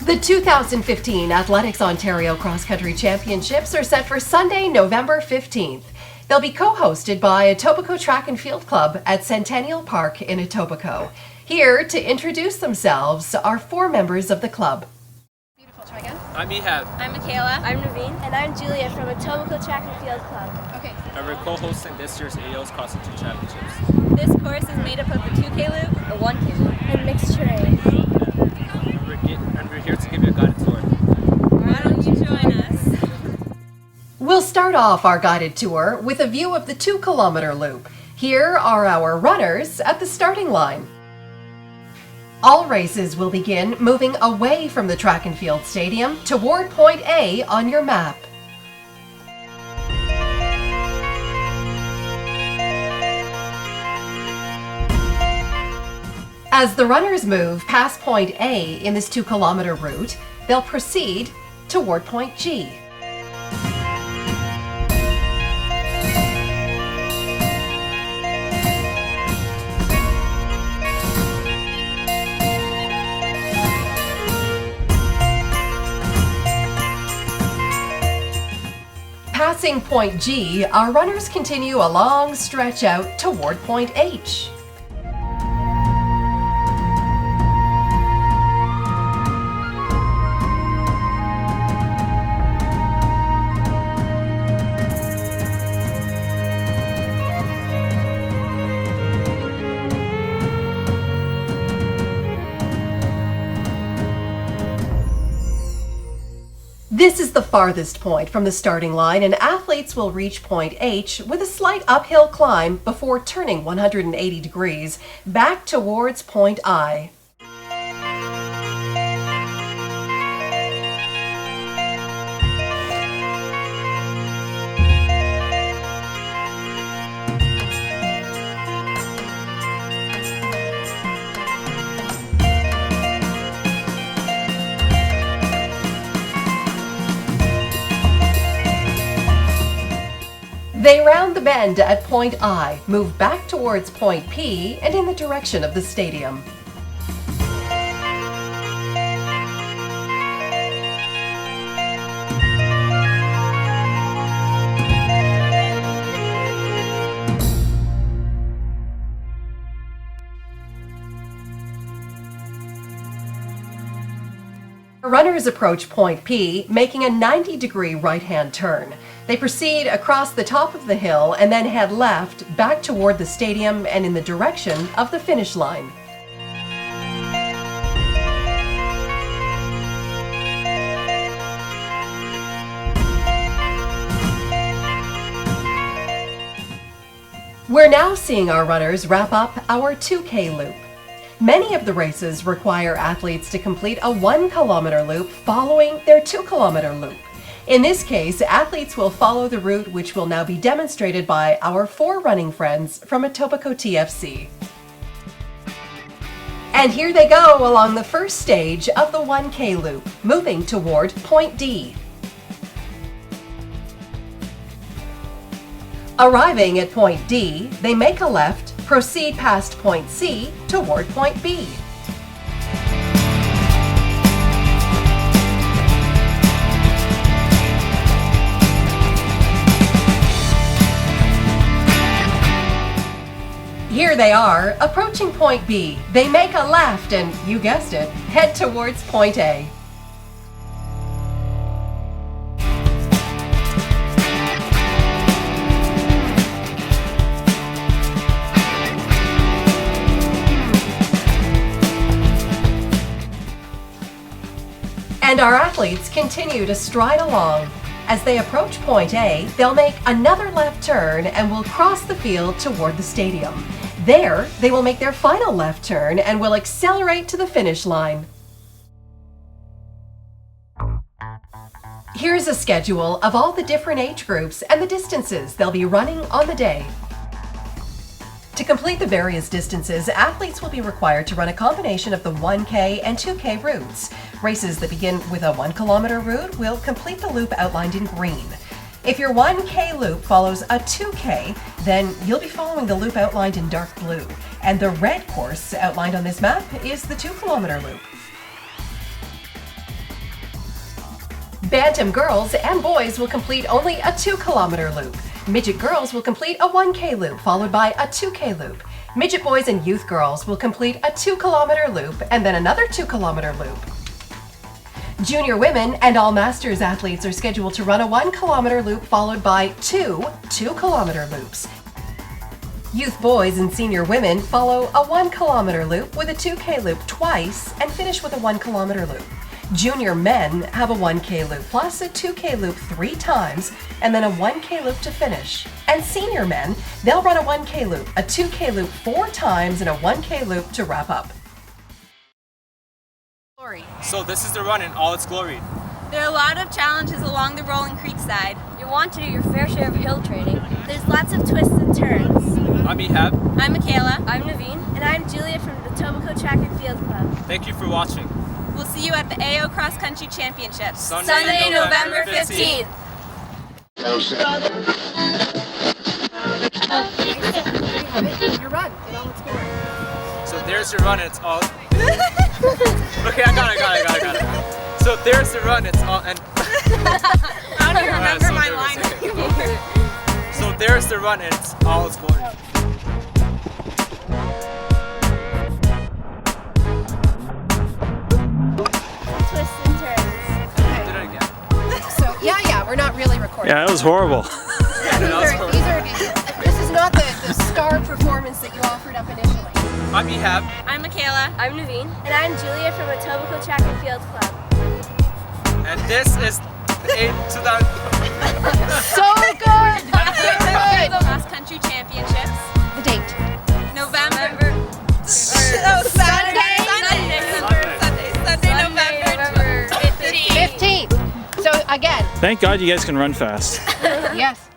The 2015 Athletics Ontario Cross Country Championships are set for Sunday, November 15th. They'll be co-hosted by Etobicoke Track and Field Club at Centennial Park in Etobicoke. Here to introduce themselves are four members of the club. Beautiful. Try again. I'm Ehab. I'm Michaela. I'm Naveen. And I'm Julia from Etobicoke Track and Field Club. Okay. And we're co-hosting this year's AO's Cross Country Championships. This course is made up of a 2K loop, a 1K loop, And mixed terrain. And we're here to give you a guided tour. Why don't you join us? We'll start off our guided tour with a view of the 2-kilometer loop. Here are our runners at the starting line. All races will begin moving away from the track and field stadium toward point A on your map. As the runners move past point A in this 2-kilometer route, they'll proceed toward point G. Passing point G, our runners continue a long stretch out toward point H. This is the farthest point from the starting line, and athletes will reach point H with a slight uphill climb before turning 180 degrees back towards point I. They round the bend at point I, move back towards point P, and in the direction of the stadium. Runners approach point P, making a 90-degree right-hand turn. They proceed across the top of the hill and then head left back toward the stadium and in the direction of the finish line. We're now seeing our runners wrap up our 2K loop. Many of the races require athletes to complete a 1-kilometer loop following their 2-kilometer loop. In this case, athletes will follow the route which will now be demonstrated by our four running friends from Etobicoke TFC. And here they go along the first stage of the 1K loop, moving toward point D. Arriving at point D, they make a left, proceed past point C toward point B. Here they are, approaching point B. They make a left and, you guessed it, head towards point A. And our athletes continue to stride along. As they approach point A, they'll make another left turn and will cross the field toward the stadium. There, they will make their final left turn and will accelerate to the finish line. Here's a schedule of all the different age groups and the distances they'll be running on the day. To complete the various distances, athletes will be required to run a combination of the 1K and 2K routes. Races that begin with a 1-kilometer route will complete the loop outlined in green. If your 1K loop follows a 2K, then you'll be following the loop outlined in dark blue. And the red course outlined on this map is the 2-kilometer loop. Bantam girls and boys will complete only a 2-kilometer loop. Midget girls will complete a 1K loop followed by a 2K loop. Midget boys and youth girls will complete a 2-kilometer loop and then another 2-kilometer loop. Junior women and all masters athletes are scheduled to run a 1-kilometer loop followed by 2-kilometer loops. Youth boys and senior women follow a 1-kilometer loop with a 2K loop twice and finish with a 1-kilometer loop. Junior men have a 1K loop plus a 2K loop 3 times and then a 1K loop to finish. And senior men, they'll run a 1K loop, a 2K loop 4 times and a 1K loop to wrap up. So this is the run in all its glory. There are a lot of challenges along the Rolling Creek side. You'll want to do your fair share of hill training. There's lots of twists and turns. I'm Ehab. I'm Michaela. I'm Naveen. And I'm Julia from the Etobicoke Track and Field Club. Thank you for watching. We'll see you at the AO Cross Country Championships. Sunday, November 15th. Your run in all its glory. So there's your run and it's all... Okay, I got it. So there's the run, it's all... And... I don't even remember so my there line it is. anymore. So there's the run and it's all its glory. Twists and turns. Did it again. So yeah, we're not really recording. Yeah, it was horrible. This is not the star performance that you offered up initially. I'm Ehab. I'm Michaela. I'm Naveen. And I'm Julia from Etobicoke Track and Field Club. And this is the 8 to the... So good! The Cross Country Championships. The date. November. Sunday, November 15th. 15th. So again, Thank God you guys can run fast. yes.